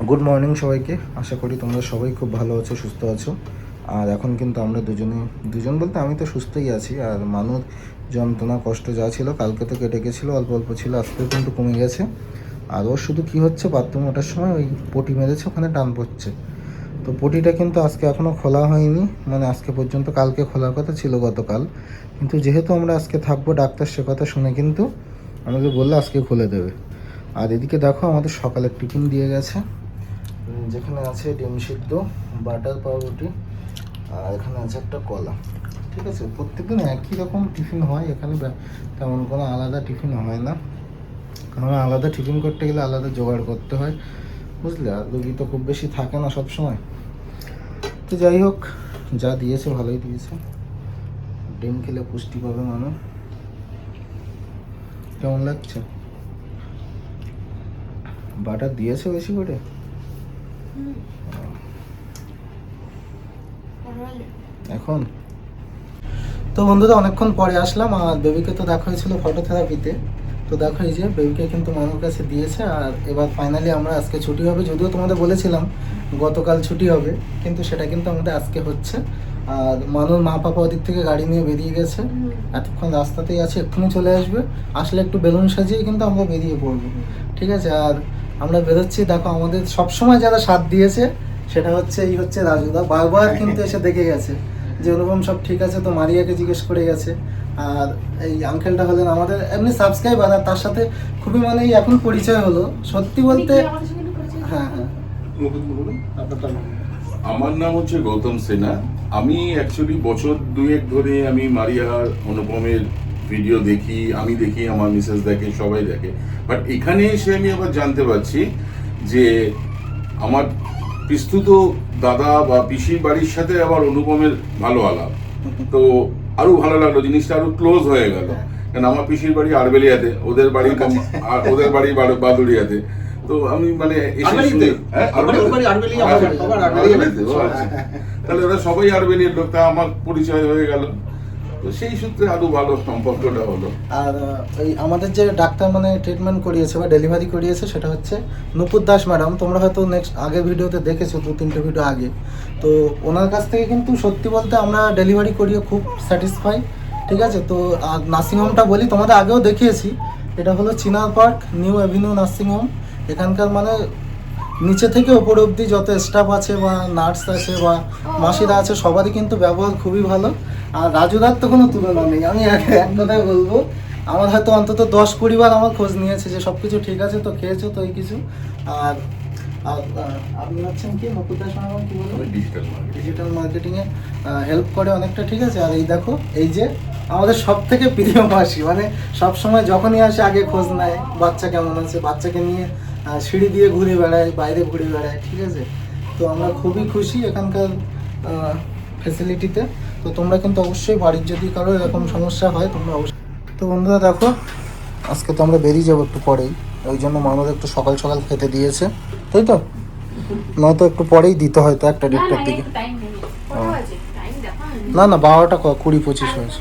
Good morning সবাইকে। আশা করি তোমরা সবাই খুব ভালো আছো, সুস্থ আছো। আর এখন কিন্তু আমরা দুজন বলতে আমি তো সুস্থই আছি। আর মানুষ যন্ত্রণা কষ্ট যা ছিল কালকে তো কেটে গেছিলো, অল্প অল্প ছিল, আজকেও কিন্তু কমে গেছে। আর ওর শুধু কী হচ্ছে, বাথরুম ওঠার সময় ওই পটি মেরেছে, ওখানে টান পড়ছে। তো পটিটা কিন্তু আজকে এখনও খোলা হয়নি, মানে আজকে পর্যন্ত, কালকে খোলার কথা ছিল গতকাল। কিন্তু যেহেতু আমরা আজকে থাকবো, ডাক্তার সে কথা শুনে কিন্তু আমাদের বললো আজকে খুলে দেবে। আর এদিকে দেখো আমাদের সকালের টিফিন দিয়ে গেছে, যেখানে আছে ডিম সিদ্ধ, বাটার পাউরুটি, আর এখানে আছে একটা কলা। ঠিক আছে, প্রত্যেকদিন একই রকম টিফিন হয় এখানে, তেমন কোনো আলাদা টিফিন হয় না। কারণ আলাদা টিফিন করতে গেলে আলাদা জোগাড় করতে হয়, বুঝলে। আর রুগী তো খুব বেশি থাকে না সব সময়। তো যাই হোক, যা দিয়েছে ভালোই দিয়েছে। ডিম খেলে পুষ্টি পাবে মানুষ। কেমন লাগছে? বাটার দিয়েছে বেশি করে? এখন তো বন্ধুরা অনেকক্ষণ পরে আসলাম। আর বেবিকে তো দেখা হয়েছিল ফটোথেরাপিতে। তো দেখো এই যে বেবিকে কিন্তু মানুর কাছে দিয়েছে। আর এবার ফাইনালি আমরা আজকে ছুটি হবে, যদিও তোমাদের বলেছিলাম গতকাল ছুটি হবে, কিন্তু সেটা কিন্তু আমাদের আজকে হচ্ছে। আর মানুর মা পাপা ওদিক থেকে গাড়ি নিয়ে বেরিয়ে গেছে, এতক্ষণ রাস্তাতেই আছে, এক্ষুনি চলে আসবে। আসলে একটু বেলুন সাজিয়ে কিন্তু আমরা বেরিয়ে পড়বো, ঠিক আছে। আর আমরা বেরোচ্ছি, দেখো আমাদের সবসময় যারা সাথ দিয়েছে সেটা হচ্ছে রাজুদা, বারবার কিন্তু এসে দেখে গেছে যে অনুপম সব ঠিক আছে। তো মারিয়াকে জিজ্ঞেস করে গেছে। আর এই আঙ্কেলটা হলেন আমাদের এমনি সাবস্ক্রাইবার, আর তার সাথে খুবই মানে এখন পরিচয় হলো সত্যি বলতে। হ্যাঁ হ্যাঁ, আমার নাম হচ্ছে গৌতম সিনহা। আমি অ্যাকচুয়ালি বছর দুয়েক ধরে আমি মারিয়ার অনুপমের ভিডিও দেখি, আমি দেখি, আমার মিসেস দেখে, সবাই দেখে। বাট এখানে এসে আমি আবার জানতে পারছি যে আমার পিস্তুত দাদা বা পিসির বাড়ির সাথে আবার অনুপমের ভালো আলাপ। তো আরো ভালো লাগলো, জিনিসটা আরো ক্লোজ হয়ে গেল। কারণ আমার পিসির বাড়ি আরবেলিয়াতে, ওদের বাড়ি বাদুড়িয়াতে। তো আমি মানে তাহলে ওরা সবাই আরবেলিয়ার লোক, তা আমার পরিচয় হয়ে গেল। তো সেই সূত্রে আরো ভালো সম্পর্কটা হলো। আর এই আমাদের যে ডাক্তার মানে ট্রিটমেন্ট করিয়েছে বা ডেলিভারি করিয়েছে সেটা হচ্ছে নূপুর দাস ম্যাডাম। তোমরা হয়তো নেক্সট আগের ভিডিওতে দেখেছো, 2-3টে ভিডিও আগে। তো ওনার কাছ থেকে কিন্তু সত্যি বলতে আমরা ডেলিভারি করিয়ে খুব স্যাটিসফাই, ঠিক আছে। তো আর নার্সিংহোমটা বলি, তোমাদের আগেও দেখিয়েছি, এটা হলো চিনার পার্ক নিউ অ্যাভিনিউ নার্সিংহোম। এখানকার মানে নিচে থেকে ওপর অবধি যত স্টাফ আছে বা নার্স আছে বা মাসিরা আছে, সবারই কিন্তু ব্যবহার খুবই ভালো। আর রাজুদার তো কোনো তুলনা নেই। আমি এক কথায় বলবো, আমার হয়তো অন্তত 10-20 বার আমার খোঁজ নিয়েছে যে সব কিছু ঠিক আছে তো, খেয়েছো তো, এই কিছু। আর আপনি হচ্ছেন কি নূপুর দাস ম্যাডাম, কি বলবো, ডিজিটাল মার্কেটিংয়ে হেল্প করে অনেকটা, ঠিক আছে। আর এই দেখো, এই যে আমাদের সব থেকে প্রিয় মাসি, মানে সব সময় যখনই আসে আগে খোঁজ নেয় বাচ্চা কেমন আছে, বাচ্চাকে নিয়ে সিঁড়ি দিয়ে ঘুরে বেড়ায়, বাইরে ঘুরে বেড়ায়, ঠিক আছে। তো আমরা খুবই খুশি এখানকার ফ্যাসিলিটিতে। তো তোমরা কিন্তু অবশ্যই বাড়ির যদি কারো এরকম সমস্যা হয় তোমরা অবশ্যই। তো বন্ধুরা দেখো, আজকে তো আমরা বেরিয়ে যাবো একটু পরেই, ওই জন্য মানুষ একটু সকাল সকাল খেতে দিয়েছে, তাই তো? নয়তো একটু পরেই দিতে হয়তো 1-1:30টার দিকে। না না, 12টা 20-25 হয়েছে।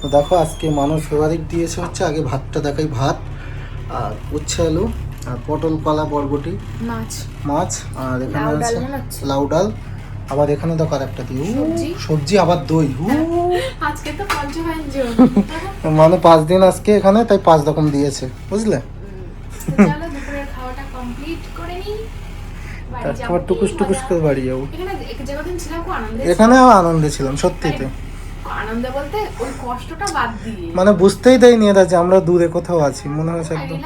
তো দেখো আজকে মানুষ ফেভারিট দিয়েছে হচ্ছে, আগে ভাতটা দেখাই, ভাত আর উচ্ছে আলু আর পটল কলা বরবটি মাছ, আর এখানে আছে লাউ ডাল। আবার এখানে দেখো আর একটা দিয়ে সবজি, আবার দই। মানে 5 দিন আজকে এখানে, তাই 5 রকম দিয়েছে, বুঝলে। তারপর টুকুস টুকুস করে বাড়ি যাবো। এখানেও আনন্দে ছিলাম সত্যিতে, মানে বুঝতেই দেয়নি এরা যে আমরা দূরে কোথাও আছি, মনে হয়েছে একদম।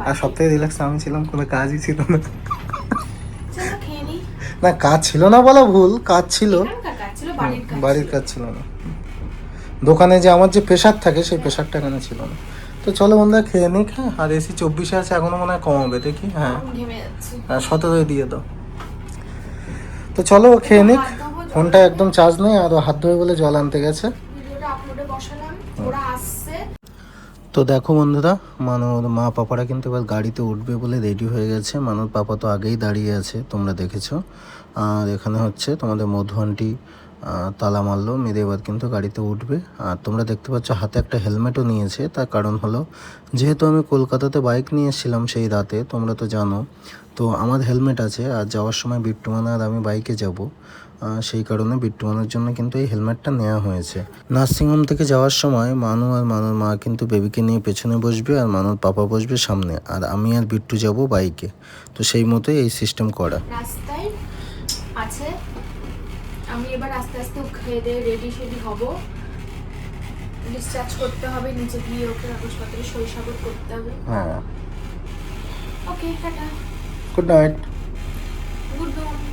আর সবথেকে রিল্যাক্স আমি ছিলাম, কোনো কাজই ছিল না। না, কাজ ছিল না বলা ভুল, কাজ ছিল, বাড়ির কাজ ছিল না। দোকানে যে আমার যে প্রেশার থাকে সেই প্রেশারটা এখানে ছিল না। তো চলো বন্ধুরা খেয়ে নিক। হ্যাঁ, আর এসি 24-এ আছে, এখনো মনে হয় কমাবে, দেখি। হ্যাঁ, 17 দিয়ে দাও। তো চলো খেয়ে নিক, ফোনটা একদম চার্জ নেই, আর হাত ধোয় বলে জল আনতে গেছে। তো দেখো বন্ধুরা, মানুর মা পাপারা কিন্তু এবার গাড়িতে উঠবে বলে রেডি হয়ে গেছে। মানুর পাপা তো আগেই দাঁড়িয়ে আছে, তোমরা দেখেছো। আর এখানে হচ্ছে তোমাদের মধু আন্টি তালা মারলো, মেরে এবার কিন্তু গাড়িতে উঠবে। আর তোমরা দেখতে পাচ্ছ হাতে একটা হেলমেটও নিয়েছে। তার কারণ হলো যেহেতু আমি কলকাতাতে বাইক নিয়ে এসেছিলাম সেই রাতে, তোমরা তো জানো, তো আমার হেলমেট আছে। আর যাওয়ার সময় বিট্টুমানা আর আমি বাইকে যাব, সেই কারণে বিট্টুমানের জন্য কিন্তু এই হেলমেটটা নেওয়া হয়েছে। নার্সিংহোম থেকে যাওয়ার সময় মানু আর মানুর মা কিন্তু বেবিকে নিয়ে পেছনে বসবে আর মানুর পাপা বসবে সামনে, আর আমি আর বিট্টু যাব বাইকে। তো সেই মতোই এই সিস্টেম করা। রাস্তায় আছে, আমি এবার আস্তে আস্তে খেয়ে দিয়ে রেডি সেডি হব, ডিসচার্জ করতে হবে, নিচে গিয়ে ওকে কাগজপত্রে সই সাবত করতে হবে। হ্যাঁ, okay, tata, good night.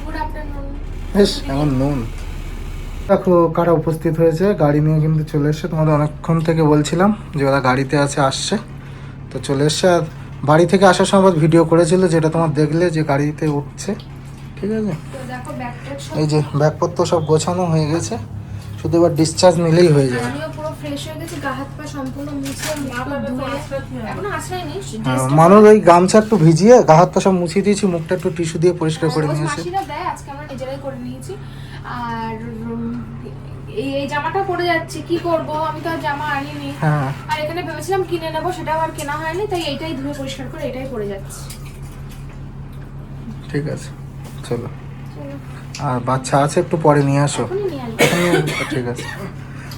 Good afternoon. বেশ, এমন নুন। দেখো কারা উপস্থিত হয়েছে, গাড়ি নিয়ে কিন্তু চলে এসছে। তোমাদের অনেকক্ষণ থেকে বলছিলাম যে ওরা গাড়িতে আছে, আসছে, তো চলে এসছে। আর বাড়ি থেকে আসার সময় ভিডিও করেছিল, যেটা তোমার দেখলে যে গাড়িতে উঠছে, ঠিক আছে। তো দেখো ব্যাগটা সব, এই যে ব্যাগপত্র সব গোছানো হয়ে গেছে, শুধু এবার ডিসচার্জ নিলেই হয়ে যাবে। আমিও পুরো ফ্রেশ হয়ে গেছি, গা হাত পা সম্পূর্ণ মুছে ধুয়ে, এখনো আশ্রয় নেই। মানুষ ওই গামছা একটু ভিজিয়ে গা হাত পা সব মুছিয়ে দিয়েছি, মুখটা একটু টিস্যু দিয়ে পরিষ্কার করে নিয়েছি। মাসিরা দেয়, আজকে আমরা নিজেরাই করে নিয়েছি। আর এই জামাটা পরে যাচ্ছি, কি করব, আমি তো আর জামা আনিনি। হ্যাঁ, আর এখানে ভেবেছিলাম কিনে নেবো, সেটাও আর কেনা হয়নি, তাই এইটাই ধুয়ে পরিষ্কার করে এটাই পরে যাচ্ছি। ঠিক আছে, চলো। আর বাচ্চা আছে, একটু পরে নিয়ে আসো। এখনই নিয়ে আসবো। ঠিক আছে,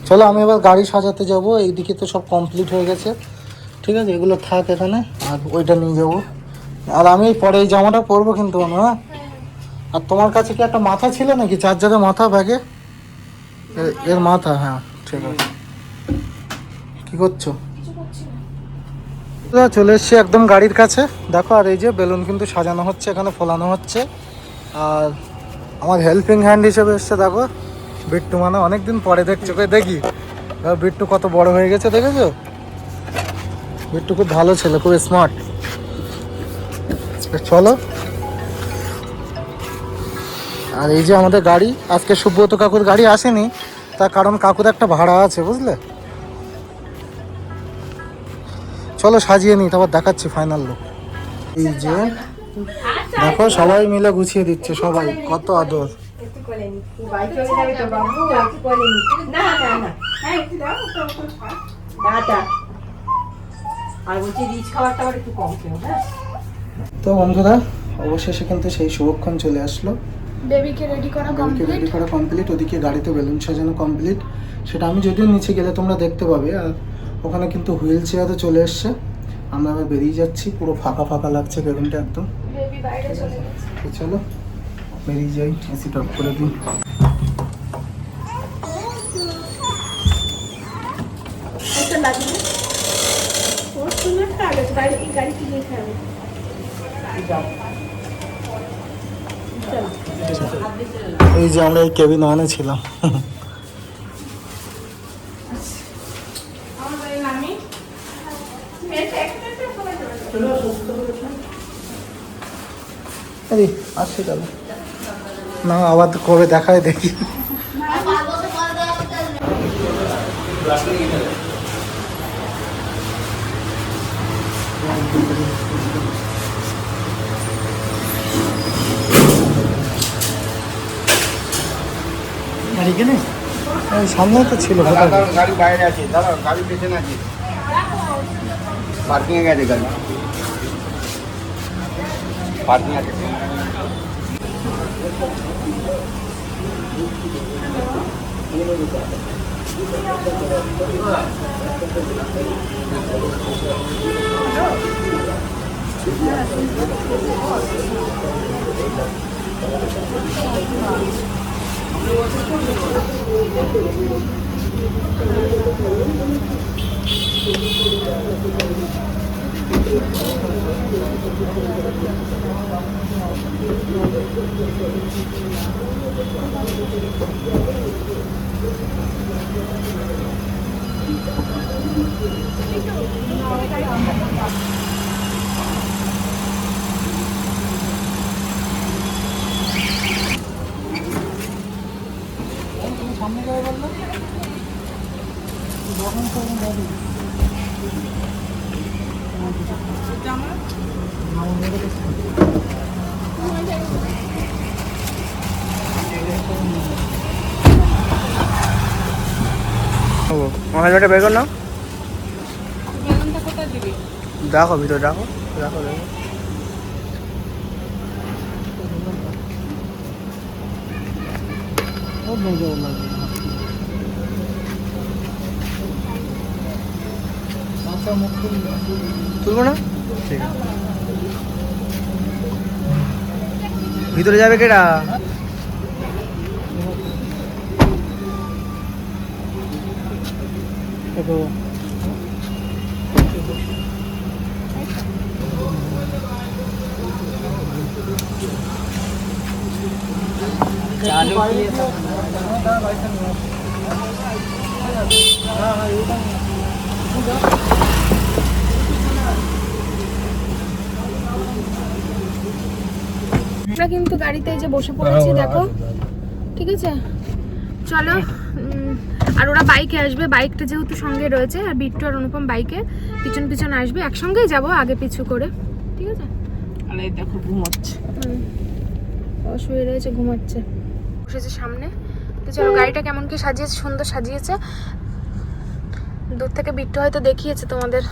চলো। আমি এবার গাড়ি সাজাতে যাব, এইদিকে তো সব কমপ্লিট হয়ে গেছে, ঠিক আছে। এগুলো থাক এখানে, আর ওইটা নিয়ে যাব। আর আমি পরে এই জামাটা পরবো কিন্তু, হ্যাঁ। আর তোমার কাছে কি একটা মাথা ছিল নাকি, চার্জারের মাথা ব্যাগে? এর মাথা, হ্যাঁ, ঠিক আছে। কি করছো? কিছু করছি না। চলে এসছি একদম গাড়ির কাছে, দেখো। আর এই যে বেলুন কিন্তু সাজানো হচ্ছে, এখানে ফোলানো হচ্ছে। আর আমার হেল্পিং হ্যান্ড হিসেবে এসছে, দেখো, বিট্টু। মানে অনেকদিন পরে দেখছো, দেখি বিট্টু কত বড় হয়ে গেছে, দেখেছো? বিট্টু খুব ভালো ছেলে, খুব স্মার্ট। চলো। আর এই যে আমাদের গাড়ি, আজকে সুব্রত কাকুর গাড়ি আসেনি, তার কারণ কাকুর একটা ভাড়া আছে, বুঝলে। চলো সাজিয়ে নিই, তারপর দেখাচ্ছি ফাইনাল লুক। এই যে দেখো, সবাই মিলে গুছিয়ে দিচ্ছে, সবাই কত আদর। তো বন্ধুরা, অবশেষে কিন্তু সেই শুভক্ষণ চলে আসলো। বেবিকে রেডি করা কমপ্লিট। ওদিকে গাড়িতে বেলুন সাজানো কমপ্লিট, সেটা আমি যদিও নিচে গেলে তোমরা দেখতে পাবে। আর ওখানে কিন্তু হুইল চেয়ারও চলে এসছে। আমরা আবার বেরিয়ে যাচ্ছি, পুরো ফাঁকা ফাঁকা লাগছে কেবিনটা একদম। বেবি বাইরে চলে গেছে। তো চলো বেরিয়ে যাই, এসিটা অফ করে দিই। এই যে আমরা এই কেবিন ওয়ানে ছিলাম। আরে আসছে তাহলে না, আবার তো কবে দেখায় দেখি। আর এখানে সামনে তো ছিল, গাড়ি বাইরে আছে, দাঁড়াও, গাড়ি পেছনে আছে, পার্কিং এ গেছে গাড়ি, পার্কিং আছে। সামনে যাবে বললো আমার হেলমেটটা বের কর না, বেলুনটা কোথায় দিবি? দেখো ভিতরে দেখো দেখো দেখো। তুলবো না, ঠিক আছে। ভিতরে যাবে কেডা? আমরা কিন্তু গাড়িতে এই যে বসে পড়েছি দেখো, ঠিক আছে চলো। আর ওরা বাইকে আসবে, বাইকটা যেহেতু সঙ্গে রয়েছে, আর বিট্টু আর অনুপম বাইকে পিছন পিছন আসবে, একসঙ্গেই যাব আগে পিছু করে, ঠিক আছে। আর এই দেখো ঘুমাচ্ছে, ও শুয়ে রয়েছে ঘুমাচ্ছে, বসেছে সামনে। তো চলো, গাড়িটা কেমন কি সাজিয়েছে, সুন্দর সাজিয়েছে। দূর থেকে বিট্টু হয়তো দেখিয়েছে তোমাদের।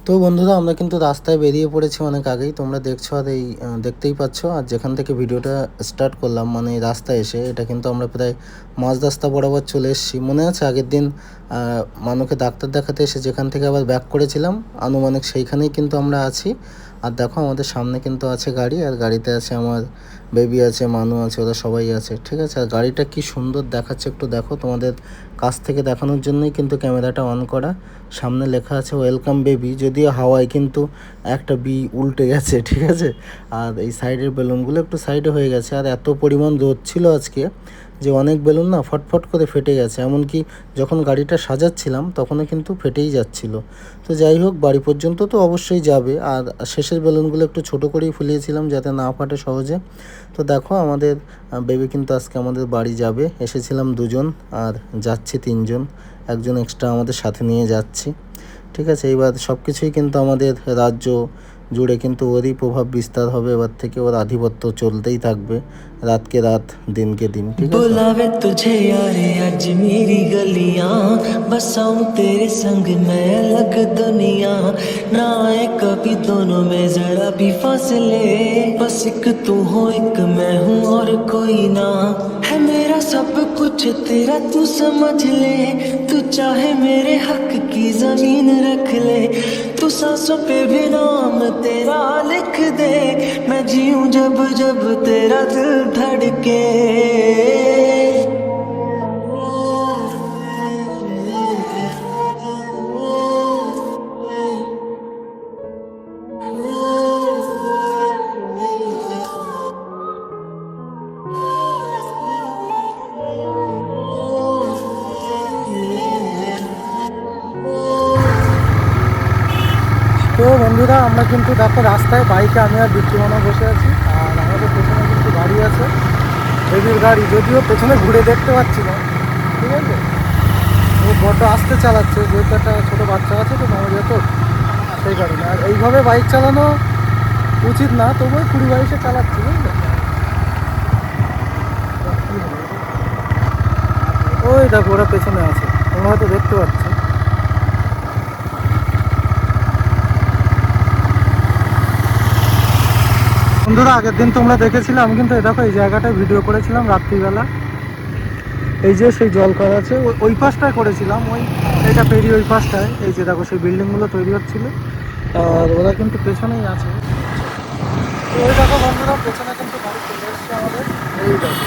তো বন্ধুরা, আমরা কিন্তু রাস্তায় বেরিয়ে পড়েছি অনেক আগেই, তোমরা দেখছো আর এই দেখতেই পাচ্ছ। আর যেখান থেকে ভিডিওটা স্টার্ট করলাম, মানে এই রাস্তায় এসে, এটা কিন্তু আমরা প্রায় মাঝ রাস্তা বরাবর চলে এসেছি। মনে আছে আগের দিন মানুকে ডাক্তার দেখাতে এসে যেখান থেকে আবার ব্যাক করেছিলাম, আনুমানিক সেইখানেই কিন্তু আমরা আছি। আর দেখো আমাদের সামনে কিন্তু আছে গাড়ি, আর গাড়িতে আছে আমার বেবি আছে, মানু আছে, ওরা সবাই আছে, ঠিক আছে। আর গাড়িটা কি সুন্দর দেখাচ্ছে একটু দেখো, তোমাদের কাছ থেকে দেখানোর জন্যই কিন্তু ক্যামেরাটা অন করা। সামনে লেখা আছে ওয়েলকাম বেবি, যদিও হাওয়ায় কিন্তু একটা বি উল্টে গেছে, ঠিক আছে। আর এই সাইডের বেলুনগুলো একটু সাইডে হয়ে গেছে। আর এত পরিমাণ রোদ ছিল আজকে যে অনেক বেলুন না ফটফট করে ফেটে গেছে, এমনকি যখন গাড়িটা সাজাচ্ছিলাম তখনও কিন্তু ফেটেই যাচ্ছিল। তো যাই হোক, বাড়ি পর্যন্ত তো অবশ্যই যাবে। আর শেষের বেলুনগুলো একটু ছোটো করেই ফুলিয়েছিলাম যাতে না ফাটে সহজে। তো দেখো আমাদের বেবি কিন্তু আজকে আমাদের বাড়ি যাবে। এসেছিলাম 2 জন আর যাচ্ছি 3 জন, একজন এক্সট্রা আমাদের সাথে নিয়ে যাচ্ছি, ঠিক আছে। এইবার সব কিছুই কিন্তু আমাদের রাজ্য জুড়ে কিন্তু ওরই প্রভাব বিস্তার হবে, এবার থেকে ওর আধিপত্য চলতেই থাকবে, রাতকে রাত দিনকে দিন, ঠিক আছে। बुलावे तुझे यारे आज मेरी गलियां, बसाऊं तेरे संग मैं अलग दुनिया, ना आए कभी दोनों में जरा भी फासले, बस एक तू हो एक मैं हूँ और कोई ना, है मेरा सब कुछ तेरा तू समझ ले, तू चाहे मेरे हक की जमीन रख ले, तू सांसों पे भी नाम तेरा लिख दे, मैं जीऊं जब जब तेरा दिल धड़के। তো বন্ধুরা, আমরা কিন্তু দেখো রাস্তায় বাইকে আমি আর বিদ্যুমানা বসে আছি, আর আমাদের পেছনে কিন্তু গাড়ি আছে, বেবির গাড়ি, যদিও পেছনে ঘুরে দেখতে পাচ্ছি না, ঠিক আছে। ও বড্ড আস্তে চালাচ্ছে, যেহেতু একটা ছোটো বাচ্চা আছে তো নবজাত, সেই কারণে। আর এইভাবে বাইক চালানো উচিত না, তবুও 20-22-এ চালাচ্ছি, বুঝলে। ওই দেখো ওরা পেছনে আছে, তোমরা হয়তো দেখতে পাচ্ছ। বন্ধুরা, আগের দিন তোমরা দেখেছিলে, আমি কিন্তু দেখো এই জায়গাটায় ভিডিও করেছিলাম রাত্রিবেলা। এই যে সেই জল করা আছে ওই পাশটায় করেছিলাম, ওই এটা পেরিয়ে ওই পাশটায়, এই যে দেখো সেই বিল্ডিংগুলো তৈরি হচ্ছিলো, আর ওরা কিন্তু পেছনেই আছে। তো ওই দেখো বন্ধুরা, পেছনে কিন্তু গাড়ি চলে এসছে আমাদের, এই দেখো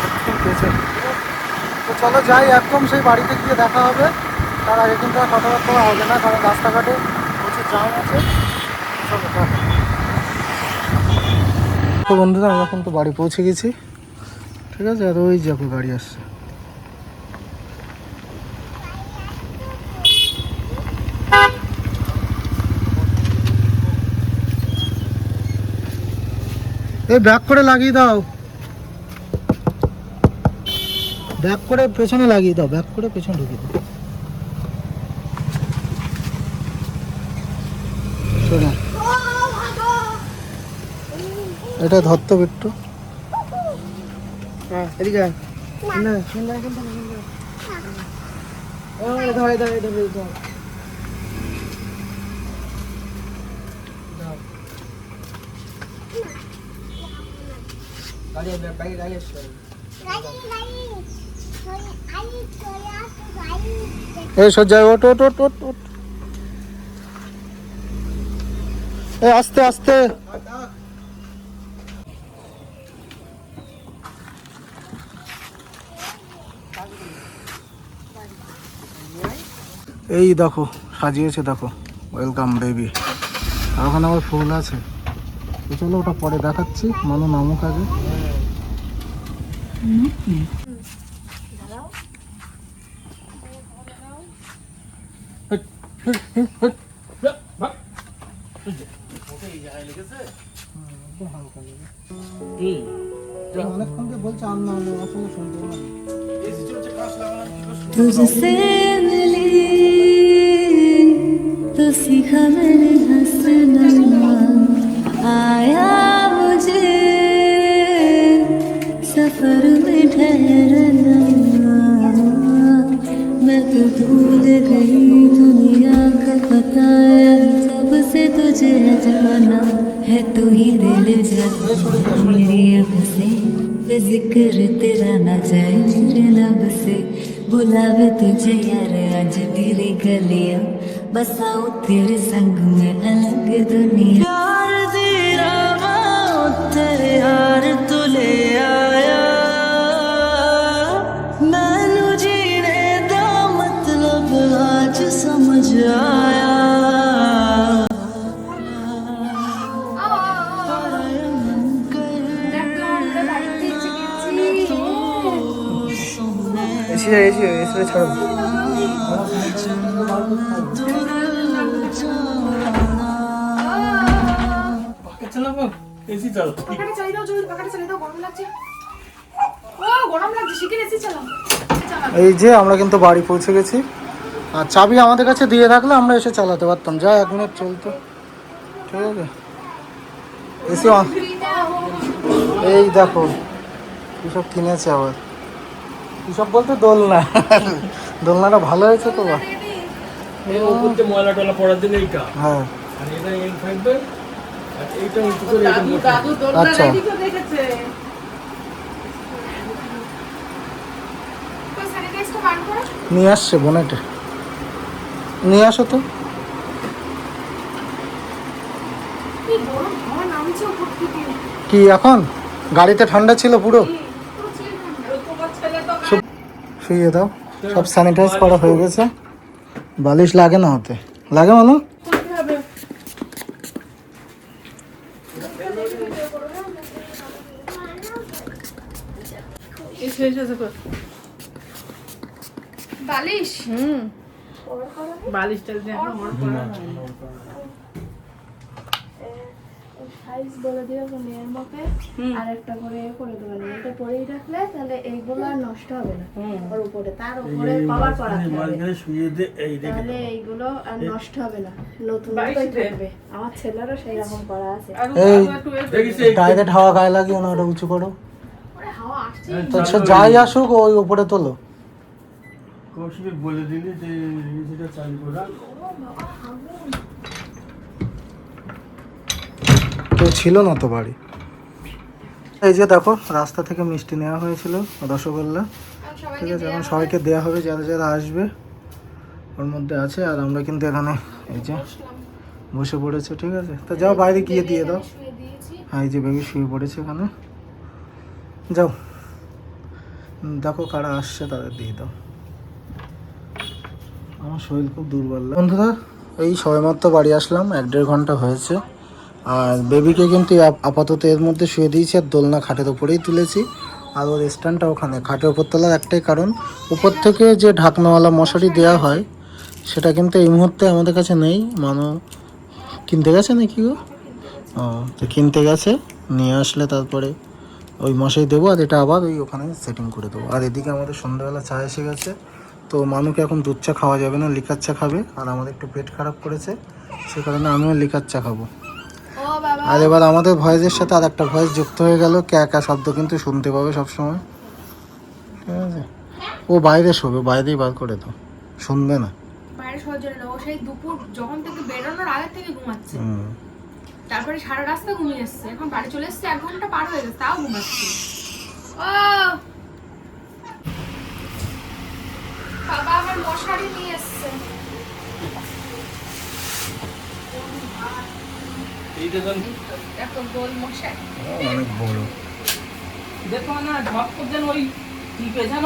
একদম পেছনে। তো চলো যাই, একদম সেই বাড়িতে গিয়ে দেখা হবে। তার আগে কিন্তু আর কথাবার্তা হবে না, কারণ রাস্তাঘাটে প্রচুর জ্যাম আছে। চলো দেখো। তো বন্ধুরা, আমরা কিন্তু বাড়ি পৌঁছে গেছি, ঠিক আছে। আর ওই যাবো গাড়ি আসছে। এই ব্যাক করে লাগিয়ে দাও, ব্যাক করে পেছনে লাগিয়ে দাও, ব্যাক করে পেছনে ঢুকিয়ে দাও। শোনো, এটা ধরতে একটু। হ্যাঁ এদিকে আয়। না শুনলে এখন তো শুনলে ওই ধরে ধরে ধরে ধরে গাড়ি বাইরে গাড়ি আসছে এই সজ্জায় ওট ওট ওট ওট ওট এই আস্তে আস্তে এই দেখো সাজিয়েছে দেখো ওয়েলকাম বেবি আর ওখানে আবার ফুল আছে তো চলো ওটা পরে দেখাচ্ছি মানু নামুক আগে অনেকক্ষণ দিয়ে বলছে আর না হলে আসলে শুনতে পারি तुझसे मिली तो सीखा मैंने हंसना आया मुझे सफर में ठहरना मैं तो भूल गई दुनिया का बताया सबसे तुझे जाना है तू ही दिल जाना मेरी अब से जिक्र तेरा ना जाए मेरे लब से बुलावे तुझे यार आज तेरी गलियां बसाऊं तेरे संग में अलग दुनिया यार तेरा तेरे यार तू ले आया मैनू जीने दा मतलब आज समझ आया এসে এসে এসে ছাড়ো পাখাটা চালিয়ে দাও জলদি, পাখাটা চালিয়ে দাও, গরম লাগছে। ও গরম লাগছে, শিখে এসে চালাও। এই যে আমরা কিন্তু বাড়ি পৌঁছে গেছি আর চাবি আমাদের কাছে দিয়ে রাখলে আমরা এসে চালাতে পারতাম যা 1 মিনিট চলতো ঠিক আছে এসে এই দেখো কিসব কিনেছে আবার কিসব বলতে দোলনা দোলনাটা ভালো হয়েছে তো বা এই উপরতে ময়লা টলা পড়ার দিন এইটা হ্যাঁ আর এটা এই থাকবে আর এইটা উঁচু করে এটা মোটা দাদু দোলনা আচ্ছা। রেডি করে রেখেছে। তো স্যানিটাইজটা বার করো। নিয়ে আসছে বোনেটে নিয়ে আসো তো কি গরম হাওয়া নামছে উপর থেকে। কি এখন গাড়িতে ঠান্ডা ছিল পুরো পুরো চিল ঠান্ডা। আর তোমার ছেলে তো শুয়ে দাও সব স্যানিটাইজ করা হয়ে গেছে বালিশ লাগে না হতে লাগে মানু করতে হবে। এসে এসে দেখো বালিশ বালিশটা দেখো আমার পড়া হয়নি। সাইজ বলে দিও মেয়ের মুখে আর একটা করে করে দেবেন এটা পরেই রাখলে তাহলে এইগুলো আর নষ্ট হবে না ওর উপরে তার উপরে কভার করা থাকবে শুয়ে দে এই দেখে তাহলে এইগুলো আর নষ্ট হবে না নতুন বাইশ মতোই দে। থাকবে আমার ছেলেরও সেই রকম করা আছে আর এই একটু দেখিস ডাইরেক্ট হাওয়া গায়ে লাগিও না ওটা উঁচু করো ওরে হাওয়া আসছে। তো সে যাই আসুক ওই উপরে তোলো কৌশিক বলে দিলি যে এটা চালু করা কেউ ছিল না তো বাড়ি এই যে দেখো রাস্তা থেকে মিষ্টি নেওয়া হয়েছিল রসগোল্লা ঠিক আছে এখন সবাইকে দেওয়া হবে যারা যারা আসবে ওর মধ্যে আছে আর আমরা কিন্তু এখানে এই যে বসে পড়েছে ঠিক আছে তো যাও বাইরে গিয়ে দিয়ে দাও হ্যাঁ এই যে বেবি শুয়ে পড়েছে এখানে যাও দেখো কারা আসছে তাদের দিয়ে দাও আমার শরীর খুব দুর্বল বন্ধুরা এই সবেমাত্র বাড়ি আসলাম 1-1.5 ঘন্টা হয়েছে আর বেবিকে কিন্তু আপাতত এর মধ্যে শুয়ে দিয়েছি আর দোলনা খাটের ওপরেই তুলেছি আর ওর স্ট্যান্ডটা ওখানে খাটের ওপর তোলার একটাই কারণ উপর থেকে যে ঢাকনাওয়ালা মশারি দেওয়া হয় সেটা কিন্তু এই মুহূর্তে আমাদের কাছে নেই মানে কিনতে গেছে নাকি গো ও তো কিনতে গেছে নিয়ে আসলে তারপরে ওই মশারি দেবো আর এটা আবার ওই ওখানে সেটিং করে দেবো আর এদিকে আমাদের সন্ধ্যাবেলা চা এসে গেছে তো মানুকে এখন দুধ চা খাওয়া যাবে না লিকার চা খাবে আর আমাদের একটু পেট খারাপ করেছে সে কারণে আমিও লিকার চা খাবো ও বাবা আর এবার আমাদের ভয়েসের সাথে আর একটা ভয়েস যুক্ত হয়ে গেল ক্যা ক্যা শব্দ কিন্তু শুনতে পাবে সবসময় ও বাইরে শোবে, বাইরেই বার করে দাও, শুনবে না। বাইরে সহজে না, ও সেই দুপুর যখন থেকে বেরোনোর আগে থেকে ঘুমাচ্ছে, হুম। তারপরে সারা রাস্তা ঘুমিয়ে এসছে, এখন বাড়ি চলে এসছে 1 ঘন্টা পার হয়ে গেছে তাও ঘুমাচ্ছে। ও বাবা আমার মশারি নিয়ে এসছে। এত গোল মশারি। অনেক বড়। দেখো না ঢপ করছেন ওই টিপে যেন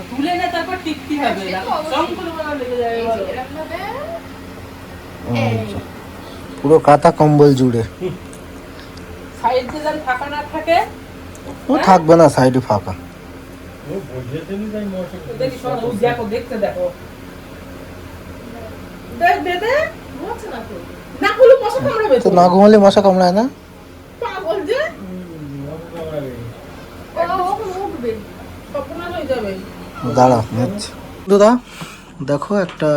তুলে না তারপর টিপতে হবে, সংকুলগুলো লেগে যায় বলো। এরকম ভাবে পুরো কাঁথা কম্বল জুড়ে। সাইড দিয়ে যেন ফাঁকা না থাকে। ও থাকবে না, সাইডে ফাঁকা। দেখি সর, ওই দেখো, দেখতে দেখো। দেখ দে দে ঘুমাচ্ছে না তো, না খুলে মশা কামড়াবে তো তো। না ঘুমালে মশা কামড়ায় না? পাগল যে ও উঠবে, কখনো হয়ে যাবে। দাঁড়া নিচ্ছি। দাদা দেখো একটা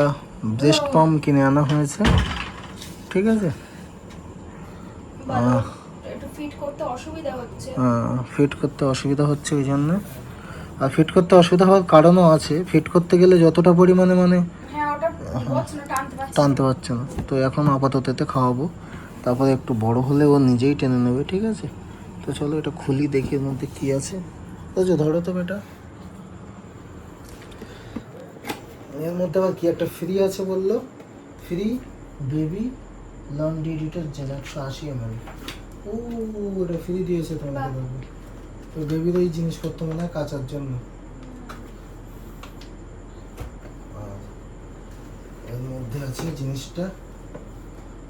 ব্রেস্ট পাম্প কিনে আনা হয়েছে, ঠিক আছে? একটু ফিট করতে অসুবিধা হচ্ছে। ফিট করতে অসুবিধা হচ্ছে ওই জন্য। আর ফিট করতে অসুবিধা হওয়ার কারণও আছে, ফিট করতে গেলে যতটা পরিমাণে মানে হ্যাঁ ওটা হচ্ছে না, টানতে পারছি। টানতে পারছে না। তো এখন আপাতত এতে খাওয়াবো, তারপরে একটু বড় হলে ও নিজেই টেনে নেবে, ঠিক আছে? তো চলো এটা খুলি, দেখি এর মধ্যে কী আছে। বুঝছো, ধরো তো বেটা। এর মধ্যে আবার কি একটা ফ্রি আছে বললো, free baby laundry detergent 180 ml। ও ওটা ফ্রি দিয়েছে তোমাদের। তো বেবির এই জিনিসপত্র মনে হয় কাচার জন্য। আর এর মধ্যে আছে জিনিসটা,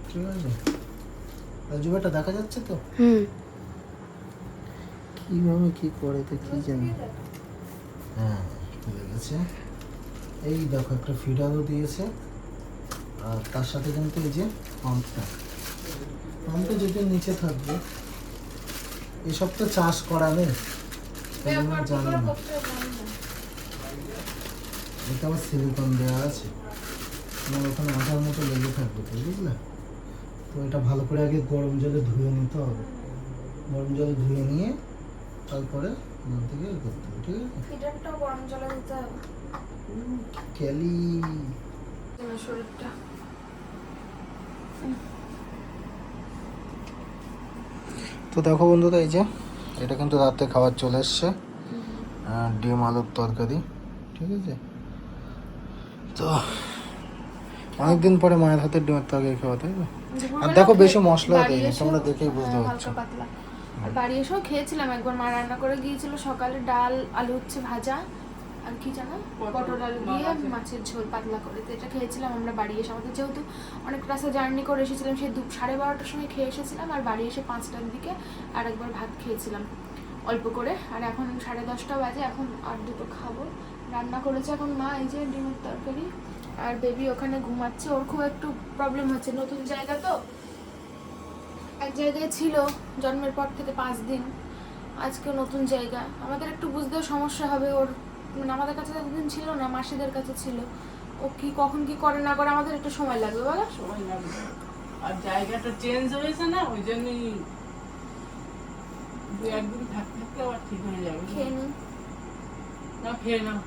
ঠিক আছে? রাজুবাটা দেখা যাচ্ছে তো? কিভাবে কি করে তো কি জানি। হ্যাঁ খুলে গেছে। এই দেখো একটা ফিডারও দিয়েছে, আর তার সাথে কিন্তু এই যে পাম্পটা যদি নিচে থাকবে। এসব তো চাষ করা নেই, জানি না। এটা আবার সিলিকন দেওয়া আছে, তোমার ওখানে আঠার মতো লেগে থাকবে, তো বুঝলে? তো এটা ভালো করে আগে গরম জলে ধুয়ে নিতে হবে। গরম জলে ধুয়ে নিয়ে তারপরে ওখান থেকে করতে হবে, ঠিক আছে? ফিডারটা গরম জলে দিতে হবে। ক্যালি শরীরটা তো দেখো বন্ধুরা, এই যে এটা কিন্তু রাতে খাবার চলে এসছে, ডিম আলুর তরকারি, ঠিক আছে? তো অনেকদিন পরে মায়ের হাতের ডিমের তরকারি খাওয়া, তাই না? আর দেখো বেশি মশলা দেয়নি, তোমরা দেখেই বুঝতে পারছো। হালকা পাতলা। আর বাড়ি এসেও খেয়েছিলাম একবার, মা রান্না করে গিয়েছিল সকালে, ডাল আলু হচ্ছে ভাজা আর কি জানো পটল আলু দিয়ে মাছের ঝোল পাতলা করে, তো এটা খেয়েছিলাম আমরা বাড়ি এসে। আমাদের যেহেতু অনেক রাস্তা জার্নি করে এসেছিলাম, সেই 12:30টার সময় খেয়ে এসেছিলাম, আর বাড়ি এসে 5টার দিকে আর একবার ভাত খেয়েছিলাম অল্প করে। আর এখন 10:30 বাজে, এখন আর দুটো খাবো। রান্না করেছে এখন মা, এই যে ডিমের তরকারি। আর বেবি ওখানে ঘুমাচ্ছে, ওর খুব একটু প্রবলেম হচ্ছে, নতুন জায়গা তো, এক জায়গায় ছিল জন্মের পর থেকে 5 দিন, আজকে নতুন জায়গা, আমাদের একটু বুঝতেও সমস্যা হবে। ওর মানে আমাদের কাছে এতদিন ছিল না, মাসিদের কাছে ছিল। ও কি কখন কি করে না করে আমাদের একটু সময় লাগবে, বলো? সময় লাগবে, আর জায়গাটা চেঞ্জ হয়েছে না, ওই জন্যই 2-1 দিন থাকতে থাকতে আবার ঠিক হয়ে যাবে। খেয়ে নি না খেয়ে নাও।